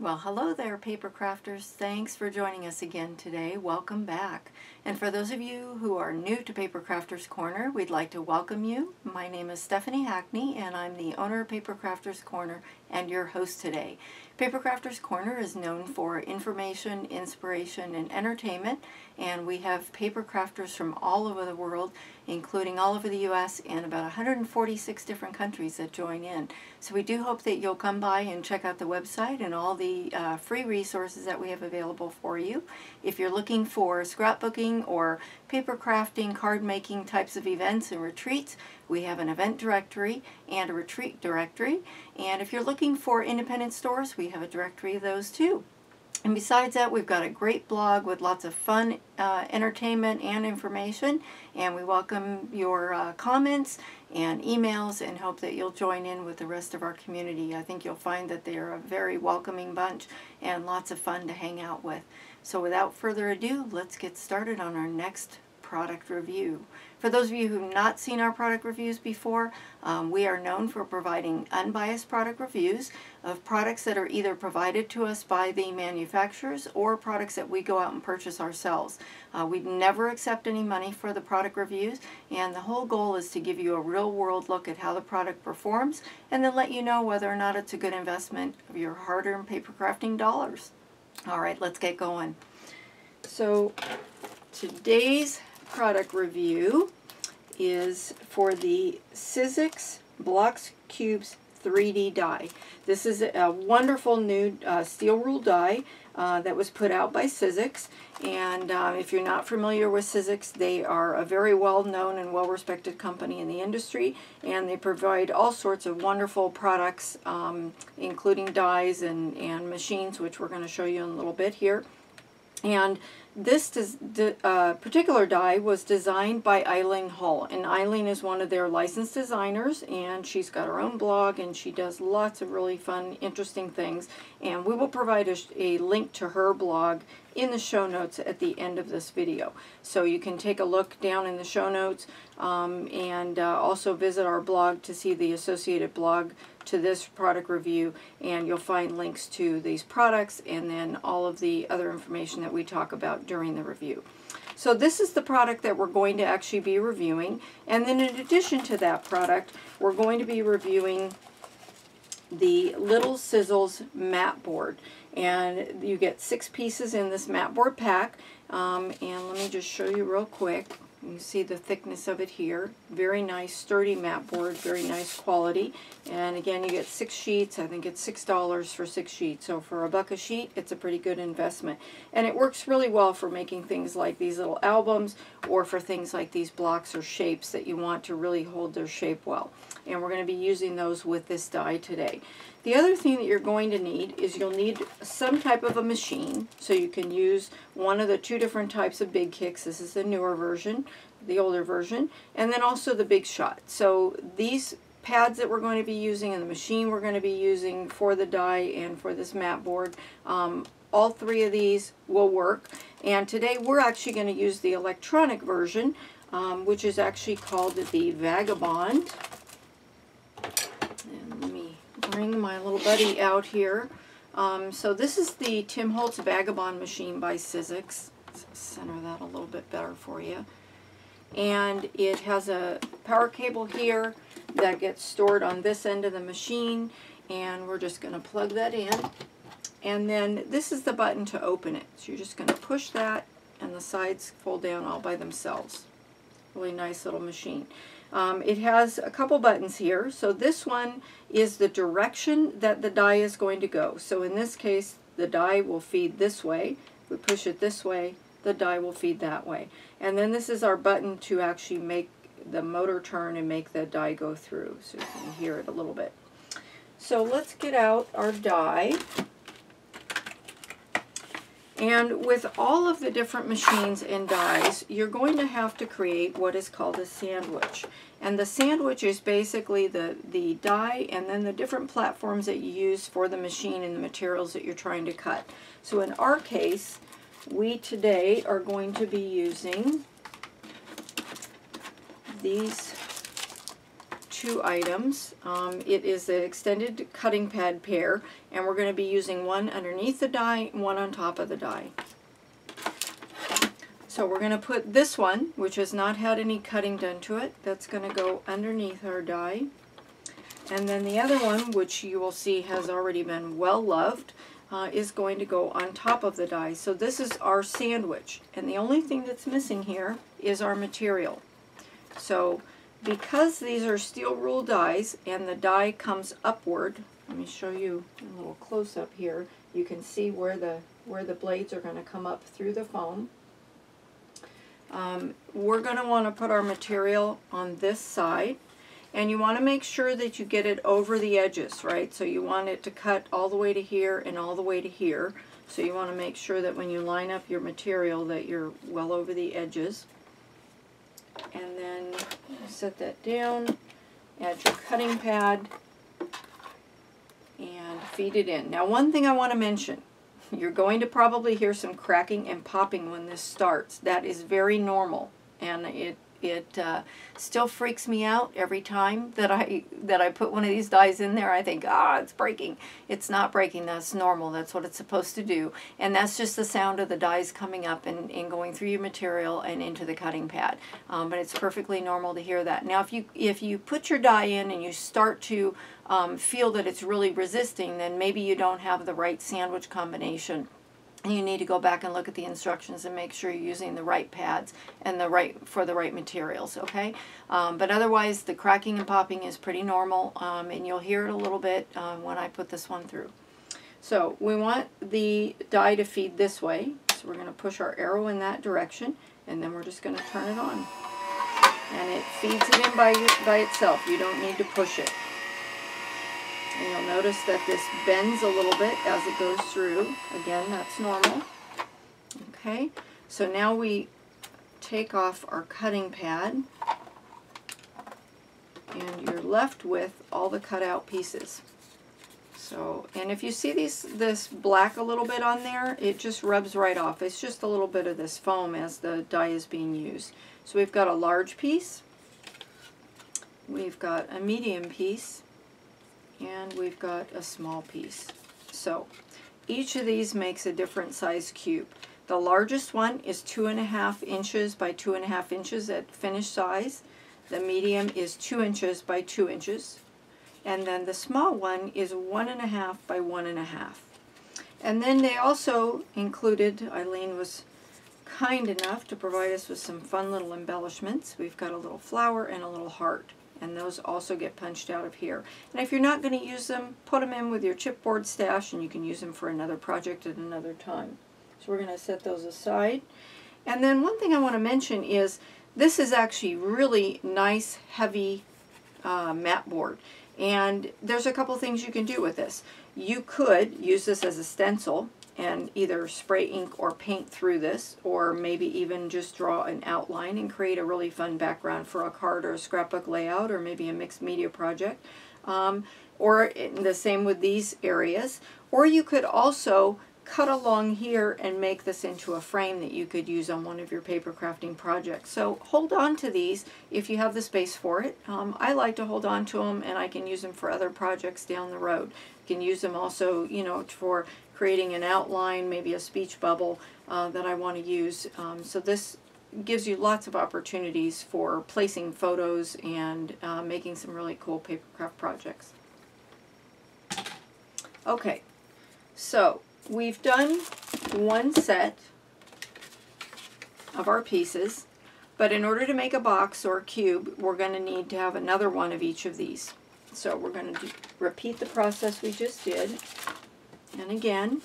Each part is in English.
Well, hello there, paper crafters. Thanks for joining us again today. Welcome back. And for those of you who are new to Paper Crafter's Corner, we'd like to welcome you. My name is Stephanie Hackney, and I'm the owner of Paper Crafter's Corner and your host today. Paper Crafter's Corner is known for information, inspiration, and entertainment, and we have paper crafters from all over the world, including all over the U.S. and about 146 different countries that join in. So we do hope that you'll come by and check out the website and all the free resources that we have available for you. If you're looking for scrapbooking or paper crafting, card making types of events and retreats, we have an event directory and a retreat directory. And if you're looking for independent stores, we have a directory of those too. And besides that, we've got a great blog with lots of fun entertainment and information, and we welcome your comments and emails and hope that you'll join in with the rest of our community. I think you'll find that they are a very welcoming bunch and lots of fun to hang out with. So without further ado, let's get started on our next product review. For those of you who have not seen our product reviews before, we are known for providing unbiased product reviews of products that are either provided to us by the manufacturers or products that we go out and purchase ourselves. We never accept any money for the product reviews, and the whole goal is to give you a real-world look at how the product performs and then let you know whether or not it's a good investment of your hard-earned paper crafting dollars. All right, let's get going. So today's product review is for the Sizzix Blocks Cubes 3D die. This is a wonderful new steel rule die that was put out by Sizzix, and if you're not familiar with Sizzix, they are a very well-known and well-respected company in the industry, and they provide all sorts of wonderful products, including dies and machines, which we're going to show you in a little bit here. And this particular die was designed by Eileen Hull, and Eileen is one of their licensed designers, and she's got her own blog, and she does lots of really fun, interesting things, and we will provide a link to her blog in the show notes at the end of this video. So you can take a look down in the show notes and also visit our blog to see the associated blog to this product review, and you'll find links to these products and then all of the other information that we talk about during the review. So this is the product that we're going to actually be reviewing, and then in addition to that product, we're going to be reviewing the little Sizzles Mat Board. And you get 6 pieces in this mat board pack, and let me just show you real quick. You can see the thickness of it here. Very nice, sturdy mat board, very nice quality. And again, you get 6 sheets. I think it's $6 for 6 sheets. So for $1 a sheet, it's a pretty good investment. And it works really well for making things like these little albums, or for things like these blocks or shapes that you want to really hold their shape well. And we're going to be using those with this die today. The other thing that you're going to need is you'll need some type of a machine, so you can use one of the 2 different types of big kicks. This is the newer version, the older version, and then also the Big Shot. So these pads that we're going to be using and the machine we're going to be using for the die and for this mat board, all 3 of these will work. And today we're actually going to use the electronic version, which is actually called the Vagabond. And let me bring my little buddy out here. So this is the Tim Holtz Vagabond machine by Sizzix. Let's center that a little bit better for you. And it has a power cable here that gets stored on this end of the machine, and we're just going to plug that in. And then this is the button to open it. So you're just going to push that, and the sides fold down all by themselves. Really nice little machine. It has a couple buttons here. So this one is the direction that the die is going to go. So in this case, the die will feed this way. If we push it this way, the die will feed that way. And then this is our button to actually make the motor turn and make the die go through. So you can hear it a little bit. So let's get out our die. And with all of the different machines and dies, you're going to have to create what is called a sandwich. And the sandwich is basically the die and then the different platforms that you use for the machine and the materials that you're trying to cut. So in our case, we today are going to be using these 2 items. It is the extended cutting pad pair, and we're going to be using one underneath the die and one on top of the die. So we're going to put this one, which has not had any cutting done to it, that's going to go underneath our die. And then the other one, which you will see has already been well loved, is going to go on top of the die. So this is our sandwich, and the only thing that's missing here is our material. So because these are steel rule dies and the die comes upward, let me show you a little close-up here. You can see where the blades are going to come up through the foam. We're going to want to put our material on this side, and you want to make sure that you get it over the edges, right? So you want it to cut all the way to here and all the way to here. So you want to make sure that when you line up your material that you're well over the edges. And then set that down, add your cutting pad, and feed it in. Now, one thing I want to mention, you're going to probably hear some cracking and popping when this starts. That is very normal, and it still freaks me out every time that I put one of these dies in there. I think, it's breaking. It's not breaking. That's normal. That's what it's supposed to do. And that's just the sound of the dies coming up and going through your material and into the cutting pad. But it's perfectly normal to hear that. Now, if you put your die in and you start to feel that it's really resisting, then maybe you don't have the right sandwich combination. And you need to go back and look at the instructions and make sure you're using the right pads and for the right materials, okay? But otherwise, the cracking and popping is pretty normal, and you'll hear it a little bit when I put this one through. So we want the die to feed this way, so we're going to push our arrow in that direction, and then we're just going to turn it on. And it feeds it in by itself. You don't need to push it. And you'll notice that this bends a little bit as it goes through. Again, that's normal. Okay, so now we take off our cutting pad, and you're left with all the cutout pieces. So, and if you see this black a little bit on there, it just rubs right off. It's just a little bit of this foam as the die is being used. So we've got a large piece, we've got a medium piece, and we've got a small piece. So each of these makes a different size cube. The largest one is 2.5 inches by 2.5 inches at finished size. The medium is 2 inches by 2 inches. And then the small one is 1.5 by 1.5. And then they also included, Eileen was kind enough to provide us with some fun little embellishments. We've got a little flower and a little heart. And those also get punched out of here. And if you're not going to use them, put them in with your chipboard stash, and you can use them for another project at another time. So we're going to set those aside. And then one thing I want to mention is this is actually really nice, heavy mat board. And there's a couple things you can do with this. You could use this as a stencil and either spray ink or paint through this, or maybe even just draw an outline and create a really fun background for a card or a scrapbook layout, or maybe a mixed media project. Or the same with these areas. Or you could also cut along here and make this into a frame that you could use on one of your paper crafting projects. So hold on to these if you have the space for it. I like to hold on to them, and I can use them for other projects down the road. You can use them also, you know, for creating an outline, maybe a speech bubble that I want to use. So this gives you lots of opportunities for placing photos and making some really cool paper craft projects. Okay, so we've done one set of our pieces, but in order to make a box or a cube, we're going to need to have another one of each of these. So we're going to repeat the process we just did. And again,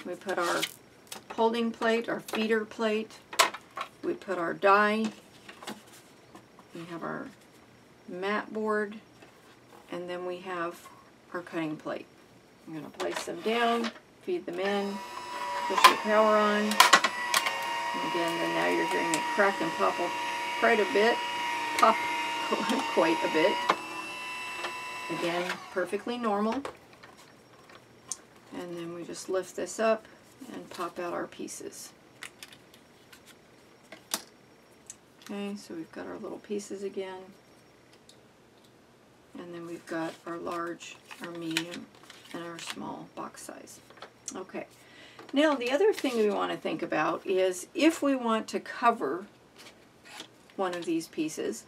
we put our holding plate, our feeder plate, we put our die, we have our mat board, and then we have our cutting plate. I'm going to place them down, feed them in, push the power on, and again, then now you're hearing it crack and pop quite a bit, quite a bit. Again, perfectly normal. And then we just lift this up and pop out our pieces. Okay, so we've got our little pieces again. And then we've got our large, our medium, and our small box size. Okay. Now the other thing we want to think about is if we want to cover one of these pieces,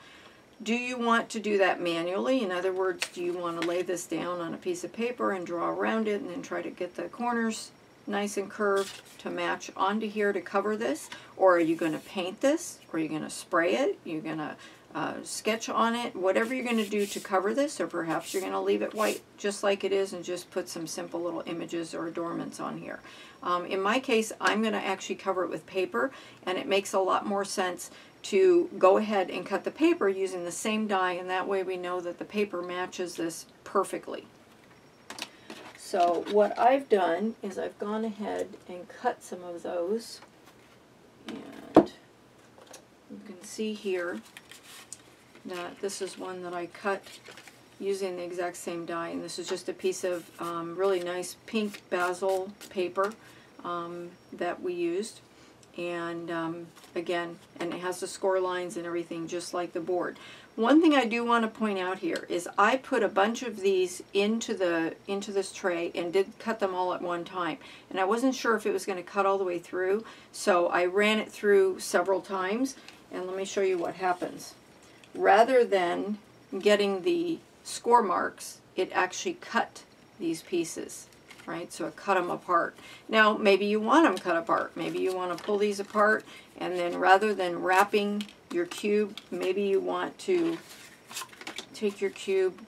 do you want to do that manually? In other words, do you want to lay this down on a piece of paper and draw around it and then try to get the corners nice and curved to match onto here to cover this? Or are you going to paint this? Or are you going to spray it? You're going to sketch on it? Whatever you're going to do to cover this, or perhaps you're going to leave it white just like it is and just put some simple little images or adornments on here. In my case, I'm going to actually cover it with paper, and it makes a lot more sense to go ahead and cut the paper using the same die, and that way we know that the paper matches this perfectly. So what I've done is I've gone ahead and cut some of those, and you can see here that this is one that I cut using the exact same die, and this is just a piece of really nice pink basil paper that we used. And again, and it has the score lines and everything just like the board. One thing I do want to point out here is I put a bunch of these into this tray and did cut them all at one time, and I wasn't sure if it was going to cut all the way through, so I ran it through several times, and let me show you what happens. Rather than getting the score marks, it actually cut these pieces. Right, so it cut them apart. Now, maybe you want them cut apart. Maybe you want to pull these apart, and then rather than wrapping your cube, maybe you want to take your cube,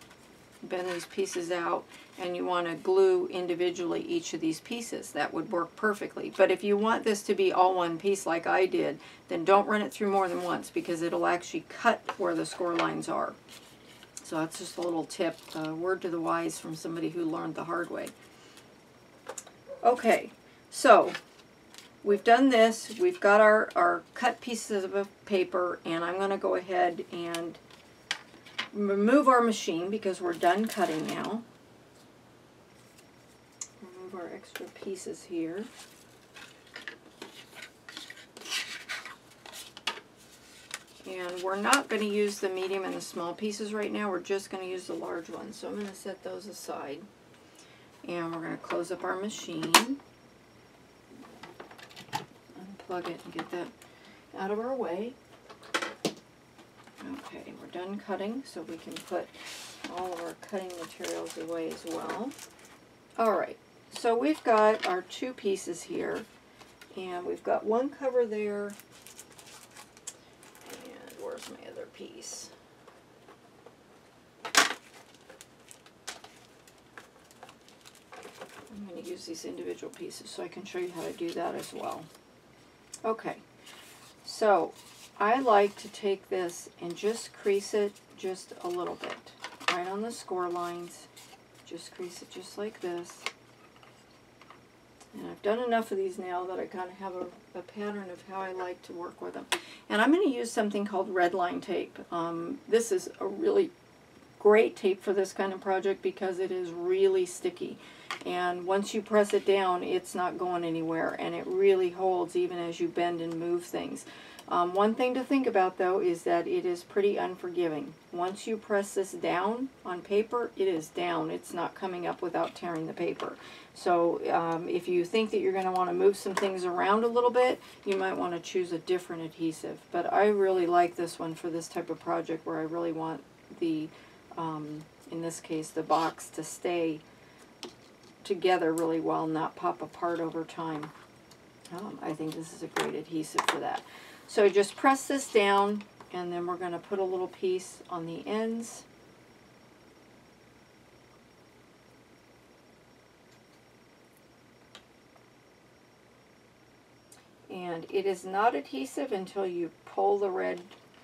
bend these pieces out, and you want to glue individually each of these pieces. That would work perfectly. But if you want this to be all one piece like I did, then don't run it through more than once, because it'll actually cut where the score lines are. So that's just a little tip, a word to the wise from somebody who learned the hard way. Okay, so we've done this, we've got our cut pieces of paper, and I'm going to go ahead and remove our machine because we're done cutting now. Remove our extra pieces here. And we're not going to use the medium and the small pieces right now, we're just going to use the large ones. So I'm going to set those aside. And we're going to close up our machine, unplug it and get that out of our way. Okay, we're done cutting, so we can put all of our cutting materials away as well. Alright, so we've got our two pieces here, and we've got one cover there, and where's my other piece? I'm going to use these individual pieces so I can show you how to do that as well. Okay, so I like to take this and just crease it just a little bit, right on the score lines. Just crease it just like this. And I've done enough of these now that I kind of have a pattern of how I like to work with them. And I'm going to use something called red line tape. This is a really great tape for this kind of project because it is really sticky. And once you press it down, it's not going anywhere, and it really holds even as you bend and move things. One thing to think about, though, is that it is pretty unforgiving. Once you press this down on paper, it is down. It's not coming up without tearing the paper. So if you think that you're going to want to move some things around a little bit, you might want to choose a different adhesive. But I really like this one for this type of project where I really want the, in this case, the box to stay together really well, not pop apart over time. I think this is a great adhesive for that. So just press this down, and then we're going to put a little piece on the ends. And it is not adhesive until you pull the red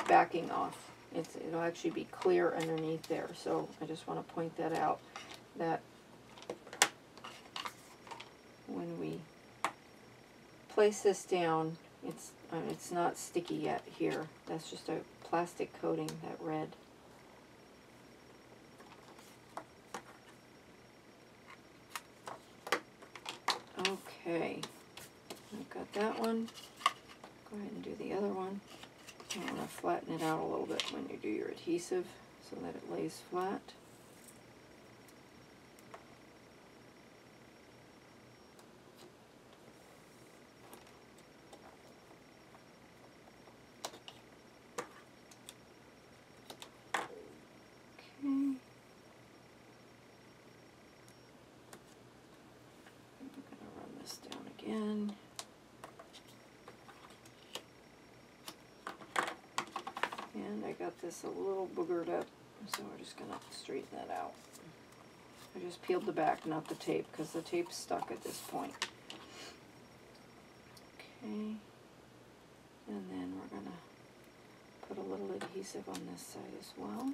backing off. It'll actually be clear underneath there. So I just want to point that out, that when we place this down, it's not sticky yet here. That's just a plastic coating, that red. Okay, I've got that one. Go ahead and do the other one. I want to flatten it out a little bit when you do your adhesive so that it lays flat. again. And I got this a little boogered up, so we're just going to straighten that out. I just peeled the back, not the tape, because the tape's stuck at this point. Okay. And then we're going to put a little adhesive on this side as well.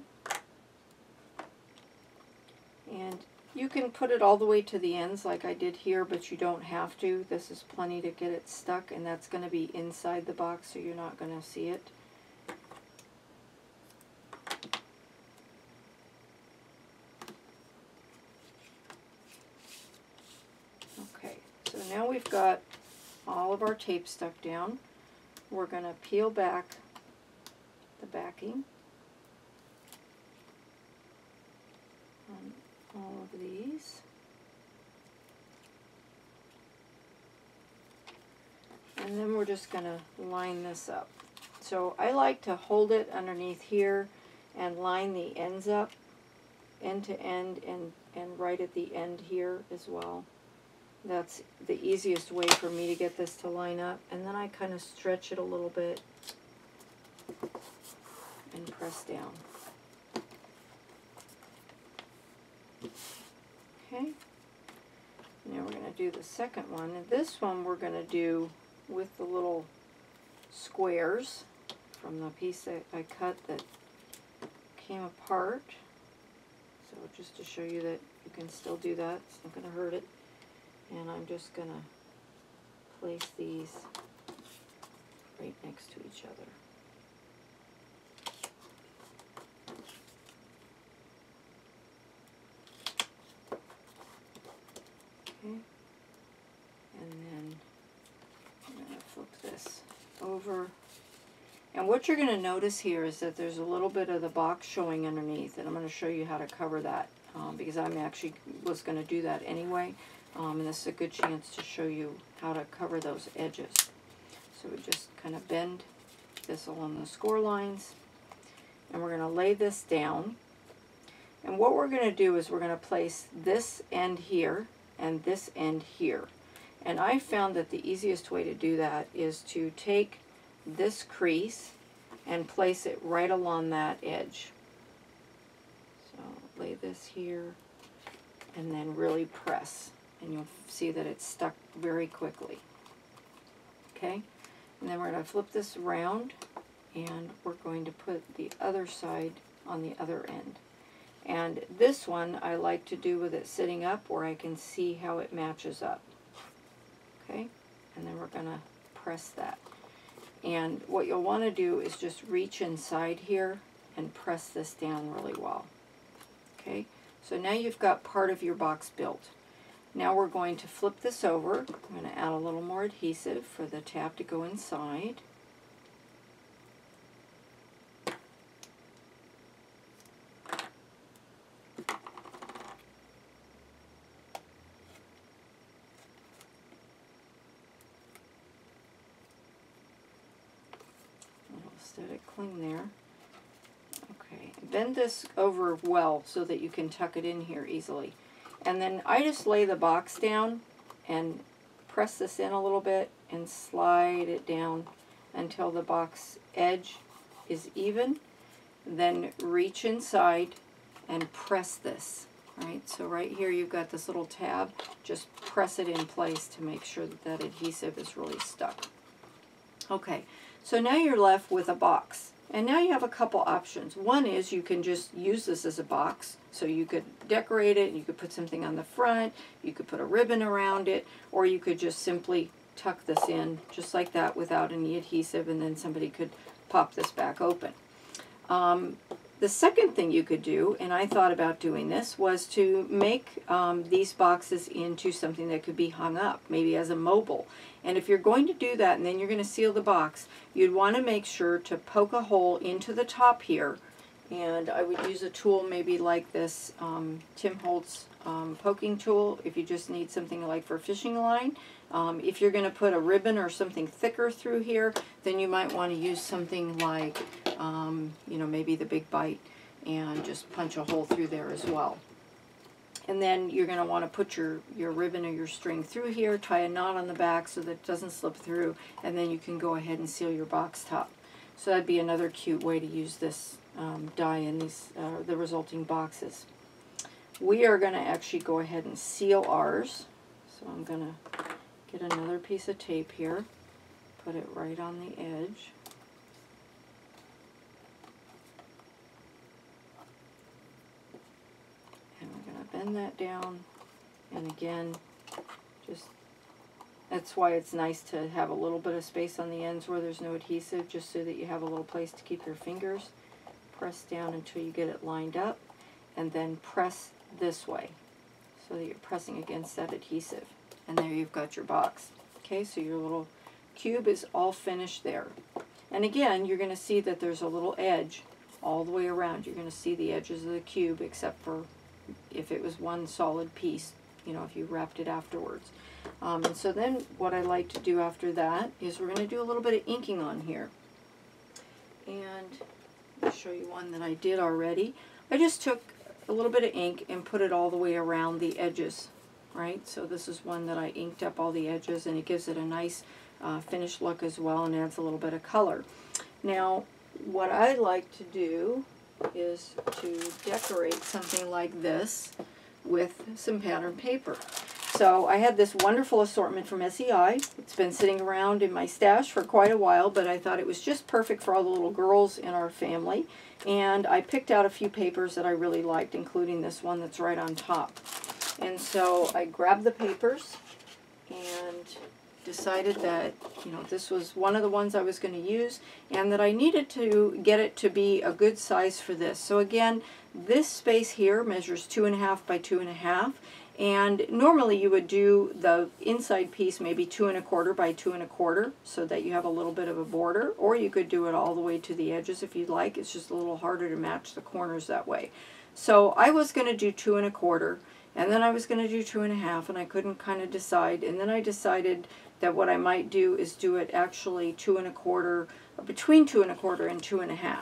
And you can put it all the way to the ends like I did here, but you don't have to. This is plenty to get it stuck, and that's going to be inside the box, so you're not going to see it. Okay, so now we've got all of our tape stuck down. We're going to peel back the backing on all of these. And then we're just going to line this up. So I like to hold it underneath here and line the ends up, end to end, and right at the end here as well. That's the easiest way for me to get this to line up. And then I kind of stretch it a little bit and press down. Okay. Now we're going to do the second one. And this one we're going to do with the little squares from the piece that I cut that came apart. So just to show you that you can still do that, it's not going to hurt it. And I'm just going to place these right next to each other. Okay. And then I'm going to flip this over. And what you're going to notice here is that there's a little bit of the box showing underneath, and I'm going to show you how to cover that because I'm actually was going to do that anyway. And this is a good chance to show you how to cover those edges. So we just kind of bend this along the score lines, and we're going to lay this down. And what we're going to do is we're going to place this end here and this end here. And I found that the easiest way to do that is to take this crease and place it right along that edge. So lay this here and then really press. And you'll see that it's stuck very quickly. Okay, and then we're going to flip this around, and we're going to put the other side on the other end. And this one I like to do with it sitting up where I can see how it matches up. Okay, and then we're going to press that. And what you'll want to do is just reach inside here and press this down really well. Okay, so now you've got part of your box built. Now we're going to flip this over. I'm going to add a little more adhesive for the tab to go inside. A little static cling there. Okay, bend this over well so that you can tuck it in here easily. And then I just lay the box down and press this in a little bit and slide it down until the box edge is even. Then reach inside and press this. Right, so right here you've got this little tab. Just press it in place to make sure that that adhesive is really stuck. Okay, so now you're left with a box. And now you have a couple options. One is you can just use this as a box. So you could decorate it, you could put something on the front, you could put a ribbon around it, or you could just simply tuck this in just like that without any adhesive, and then somebody could pop this back open. The second thing you could do, and I thought about doing this, was to make these boxes into something that could be hung up, maybe as a mobile. And if you're going to do that and then you're going to seal the box, you'd want to make sure to poke a hole into the top here. And I would use a tool maybe like this Tim Holtz poking tool if you just need something like for a fishing line. If you're going to put a ribbon or something thicker through here, then you might want to use something like, you know, maybe the Big Bite and just punch a hole through there as well. And then you're going to want to put your ribbon or your string through here, tie a knot on the back so that it doesn't slip through, and then you can go ahead and seal your box top. So that'd be another cute way to use this die in these the resulting boxes. We are going to actually go ahead and seal ours. So I'm going to get another piece of tape here, put it right on the edge. And we're going to bend that down. And again, that's why it's nice to have a little bit of space on the ends where there's no adhesive, just so that you have a little place to keep your fingers. Press down until you get it lined up, and then press this way so that you're pressing against that adhesive. And there you've got your box. Okay, so your little cube is all finished there. And again, you're going to see that there's a little edge all the way around. You're going to see the edges of the cube, except for if it was one solid piece, you know, if you wrapped it afterwards. And so then what I like to do after that is we're going to do a little bit of inking on here. And I'll show you one that I did already. I just took a little bit of ink and put it all the way around the edges, right? So this is one that I inked up all the edges, and it gives it a nice finished look as well, and adds a little bit of color. Now, what I like to do is to decorate something like this with some pattern paper. So I had this wonderful assortment from SEI. It's been sitting around in my stash for quite a while, but I thought it was just perfect for all the little girls in our family. And I picked out a few papers that I really liked, including this one that's right on top. And so I grabbed the papers and decided that, you know, this was one of the ones I was going to use, and that I needed to get it to be a good size for this. So again, this space here measures 2.5 by 2.5, and normally you would do the inside piece maybe 2.25 by 2.25, so that you have a little bit of a border, or you could do it all the way to the edges if you'd like. It's just a little harder to match the corners that way. So I was going to do 2.25, and then I was going to do 2.5, and I couldn't kind of decide, and then I decided that what I might do is do it actually 2.25, between 2.25 and 2.5.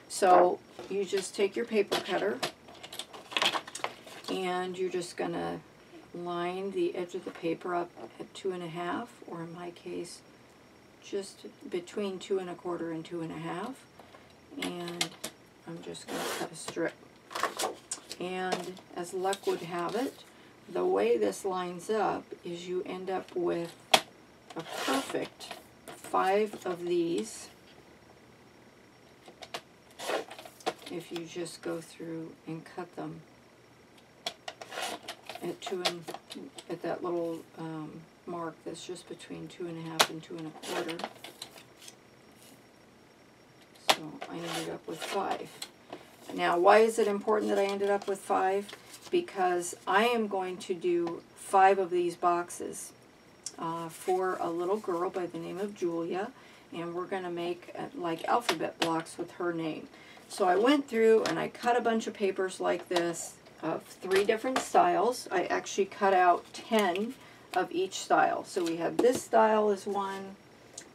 So you just take your paper cutter, and you're just going to line the edge of the paper up at 2.5, or in my case, just between 2.25 and 2.5. And I'm just going to cut a strip. And as luck would have it, the way this lines up is you end up with a perfect 5 of these if you just go through and cut them at that little mark that's just between 2.5 and 2.25. So I ended up with 5. Now, why is it important that I ended up with 5? Because I am going to do 5 of these boxes for a little girl by the name of Julia, and we're going to make like alphabet blocks with her name. So I went through and I cut a bunch of papers like this of 3 different styles. I actually cut out 10 of each style. So we have this style is one,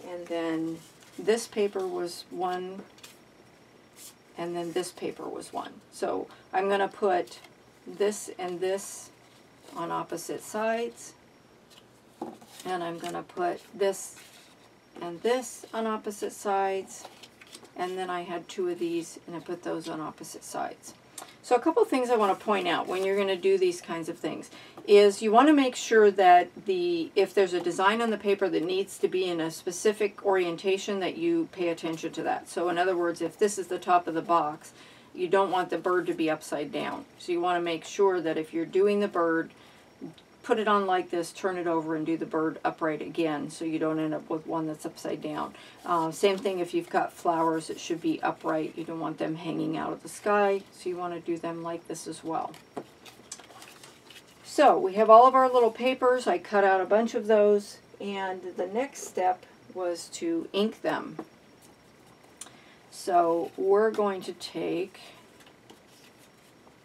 and then this paper was one, and then this paper was one. So I'm going to put this and this on opposite sides, and I'm going to put this and this on opposite sides, and then I had 2 of these and I put those on opposite sides. So a couple things I want to point out when you're going to do these kinds of things is you want to make sure that if there's a design on the paper that needs to be in a specific orientation, that you pay attention to that. So in other words, if this is the top of the box, you don't want the bird to be upside down. So you want to make sure that if you're doing the bird, put it on like this, turn it over, and do the bird upright again, so you don't end up with one that's upside down. Same thing if you've got flowers, it should be upright. You don't want them hanging out of the sky, so you want to do them like this as well. So we have all of our little papers. I cut out a bunch of those, and the next step was to ink them. So we're going to take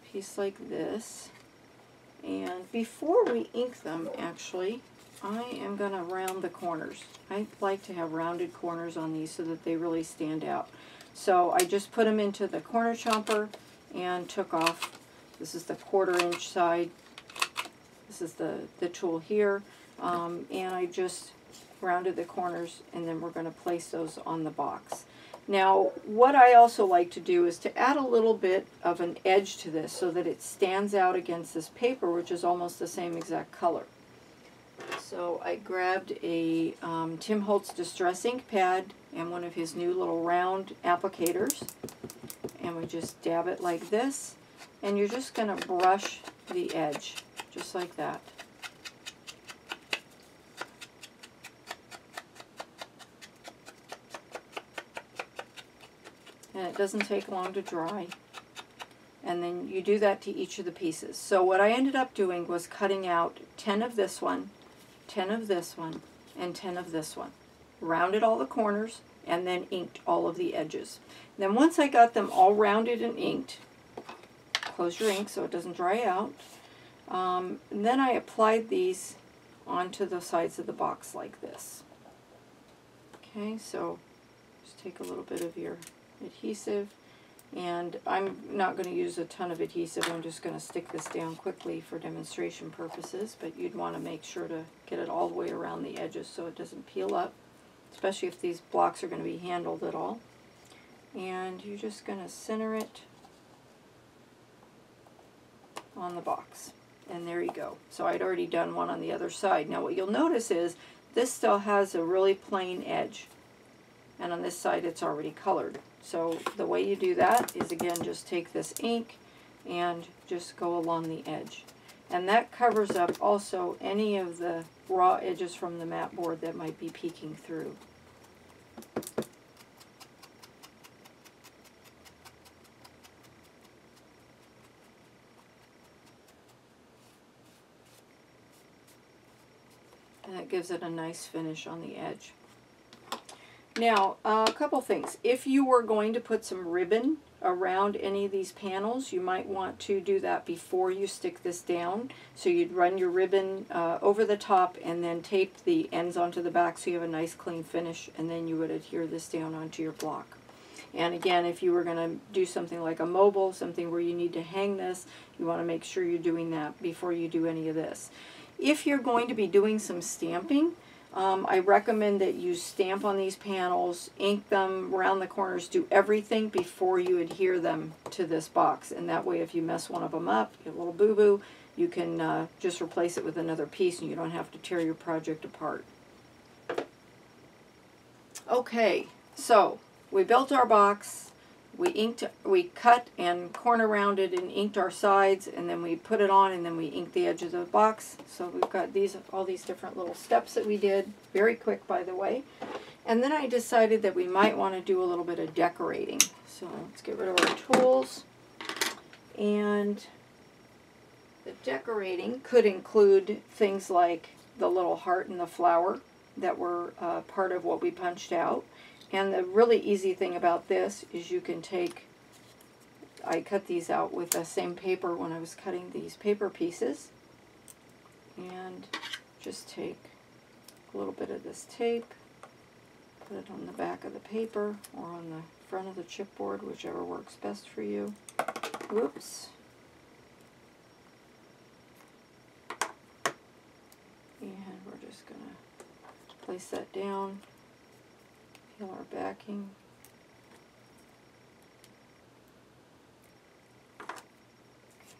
a piece like this, and before we ink them, actually, I am going to round the corners. I like to have rounded corners on these so that they really stand out. So I just put them into the corner chomper and took off, this is the 1/4 inch side, This is the tool here. And I just rounded the corners, and then we're going to place those on the box. Now, what I also like to do is to add a little bit of an edge to this so that it stands out against this paper, which is almost the same exact color. So I grabbed a Tim Holtz Distress Ink pad and one of his new little round applicators, and we just dab it like this, and you're just going to brush the edge, just like that. And it doesn't take long to dry. And then you do that to each of the pieces. So what I ended up doing was cutting out 10 of this one, 10 of this one, and 10 of this one. Rounded all the corners, and then inked all of the edges. Then once I got them all rounded and inked, close your ink so it doesn't dry out, then I applied these onto the sides of the box like this. Okay, so just take a little bit of your adhesive, and I'm not going to use a ton of adhesive. I'm just going to stick this down quickly for demonstration purposes, but you'd want to make sure to get it all the way around the edges so it doesn't peel up, especially if these blocks are going to be handled at all. And you're just going to center it on the box, and there you go. So I'd already done one on the other side. Now what you'll notice is this still has a really plain edge, and on this side it's already colored. So the way you do that is, again, just take this ink and just go along the edge. And that covers up also any of the raw edges from the mat board that might be peeking through. And that gives it a nice finish on the edge. Now, a couple things. If you were going to put some ribbon around any of these panels, you might want to do that before you stick this down. So you'd run your ribbon over the top and then tape the ends onto the back so you have a nice clean finish, and then you would adhere this down onto your block. And again, if you were going to do something like a mobile, something where you need to hang this, you want to make sure you're doing that before you do any of this. If you're going to be doing some stamping, I recommend that you stamp on these panels, ink them around the corners, do everything before you adhere them to this box. And that way, if you mess one of them up, get a little boo-boo, you can just replace it with another piece and you don't have to tear your project apart. Okay, so we built our box. We cut and corner rounded and inked our sides, and then we put it on, and then we inked the edge of the box. So we've got all these different little steps that we did, very quick by the way. And then I decided that we might want to do a little bit of decorating. So let's get rid of our tools. And the decorating could include things like the little heart and the flower that were part of what we punched out. And the really easy thing about this is you can take, I cut these out with the same paper when I was cutting these paper pieces, and just take a little bit of this tape, put it on the back of the paper or on the front of the chipboard, whichever works best for you. Whoops. And we're just going to place that down. Feel our backing.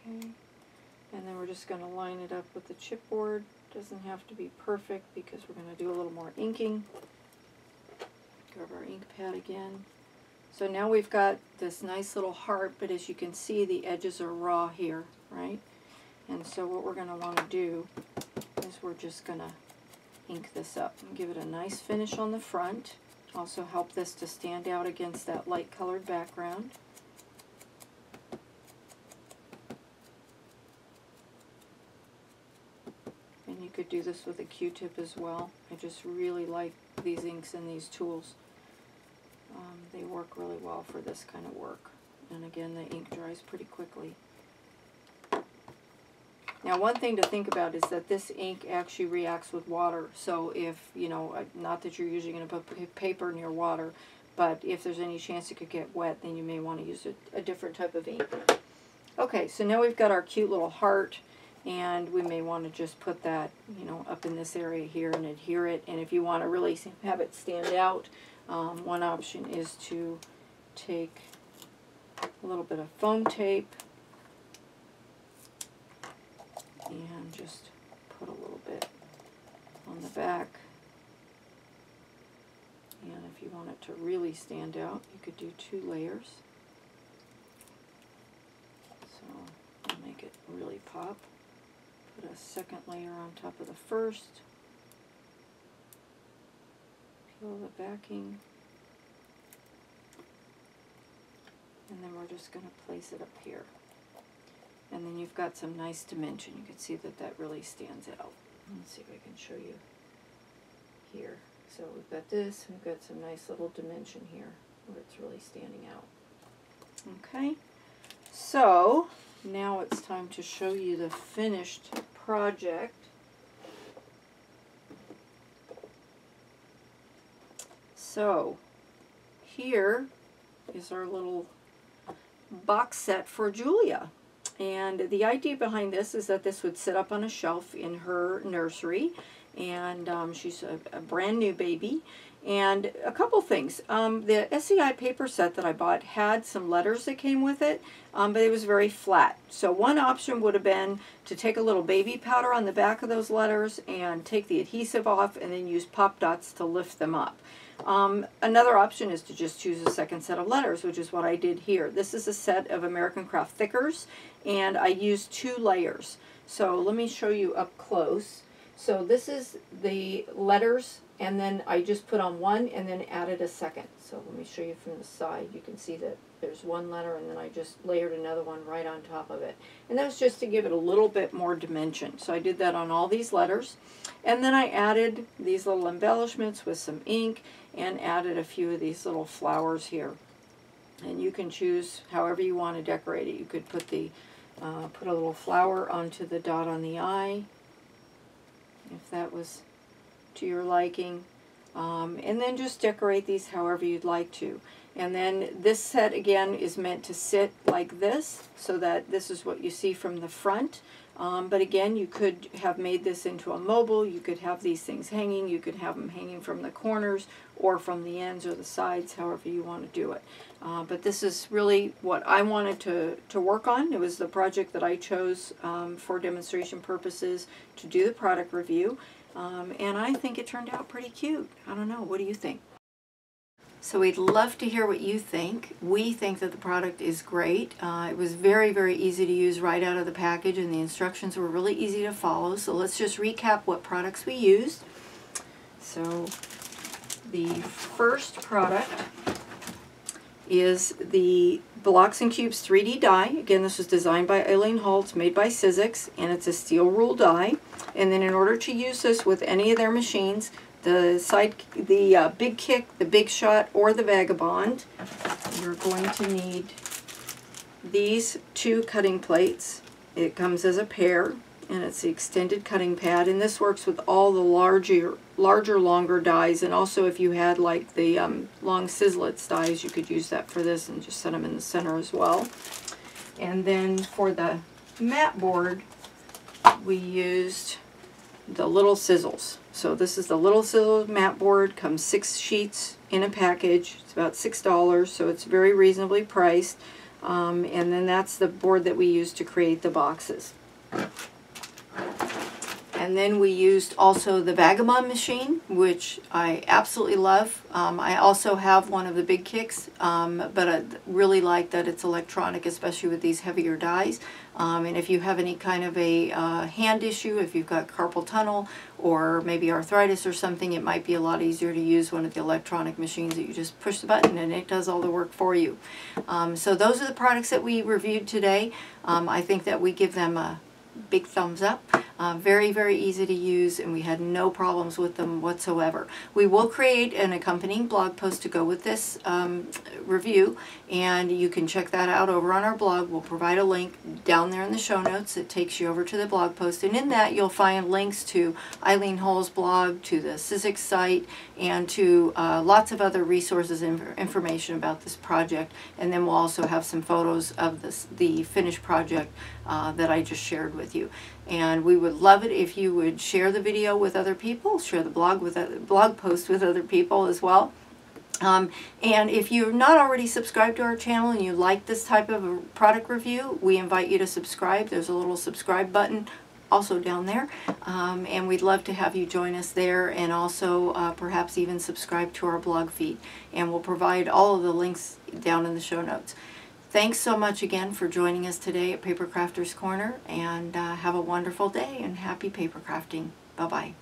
Okay, and then we're just going to line it up with the chipboard. Doesn't have to be perfect because we're going to do a little more inking. Grab our ink pad again. So now we've got this nice little heart, but as you can see, the edges are raw here, right? And so what we're going to want to do is we're just going to ink this up and give it a nice finish on the front. Also help this to stand out against that light colored background. And you could do this with a Q-tip as well. I just really like these inks and these tools. They work really well for this kind of work. And again, the ink dries pretty quickly. Now, one thing to think about is that this ink actually reacts with water. So if, you know, not that you're usually going to put paper near water, but if there's any chance it could get wet, then you may want to use a different type of ink. Okay, so now we've got our cute little heart. And we may want to just put that, you know, up in this area here and adhere it. And if you want to really have it stand out, one option is to take a little bit of foam tape and just put a little bit on the back. And if you want it to really stand out, you could do 2 layers. So I'll make it really pop. Put a second layer on top of the first. Peel the backing. And then we're just going to place it up here. And then you've got some nice dimension. You can see that that really stands out. Let's see if I can show you here. So we've got this, we've got some nice little dimension here where it's really standing out. Okay, so now it's time to show you the finished project. So here is our little box set for Julia. And the idea behind this is that this would sit up on a shelf in her nursery. And she's a brand new baby. And a couple things. The SEI paper set that I bought had some letters that came with it, but it was very flat. So one option would have been to take a little baby powder on the back of those letters and take the adhesive off and then use pop dots to lift them up. Another option is to just choose a second set of letters, which is what I did here. This is a set of American Craft Thickers, and I used 2 layers. So let me show you up close. So this is the letters, and then I just put on one and then added a second. So let me show you from the side. You can see that there's one letter and then I just layered another one right on top of it. And that was just to give it a little bit more dimension. So I did that on all these letters. And then I added these little embellishments with some ink and added a few of these little flowers here. And you can choose however you want to decorate it. You could put the put a little flower onto the dot on the eye, if that was to your liking, and then just decorate these however you'd like to. And then this set again is meant to sit like this, so that this is what you see from the front. But again, you could have made this into a mobile. You could have these things hanging. You could have them hanging from the corners or from the ends or the sides, however you want to do it. But this is really what I wanted to work on. It was the project that I chose for demonstration purposes to do the product review. And I think it turned out pretty cute. I don't know. What do you think? So we'd love to hear what you think. We think that the product is great. It was very, very easy to use right out of the package, and the instructions were really easy to follow. So let's just recap what products we used. So the first product is the Blocks and Cubes 3D die. Again, this was designed by Eileen Hull. It's made by Sizzix, and it's a steel rule die. And then in order to use this with any of their machines, the Big Kick, the Big Shot, or the Vagabond, you're going to need these 2 cutting plates. It comes as a pair, and it's the extended cutting pad, and this works with all the larger, longer dies, and also if you had like the long Sizzlets dies, you could use that for this and just set them in the center as well. And then for the mat board, we used the little Sizzles. So this is the little Sizzles mat board. Comes 6 sheets in a package. It's about $6, so it's very reasonably priced. And then that's the board that we used to create the boxes. And then we used also the Vagabond machine, which I absolutely love. I also have one of the Big Kicks, but I really like that it's electronic, especially with these heavier dies. And if you have any kind of a hand issue, if you've got carpal tunnel or maybe arthritis or something, it might be a lot easier to use one of the electronic machines that you just push the button and it does all the work for you. So those are the products that we reviewed today. I think that we give them a big thumbs up. Very, very easy to use, and we had no problems with them whatsoever. We will create an accompanying blog post to go with this review, and you can check that out over on our blog. We'll provide a link down there in the show notes. It takes you over to the blog post, and in that you'll find links to Eileen Hull's blog, to the Sizzix site, and to lots of other resources and information about this project. And then we'll also have some photos of the finished project that I just shared with you. And we would love it if you would share the video with other people, share the blog post with other people as well. And if you're not already subscribed to our channel and you like this type of a product review, we invite you to subscribe. There's a little subscribe button also down there, and we'd love to have you join us there, and also perhaps even subscribe to our blog feed, and we'll provide all of the links down in the show notes. Thanks so much again for joining us today at PaperCrafter's Corner, and have a wonderful day and happy paper crafting. Bye-bye.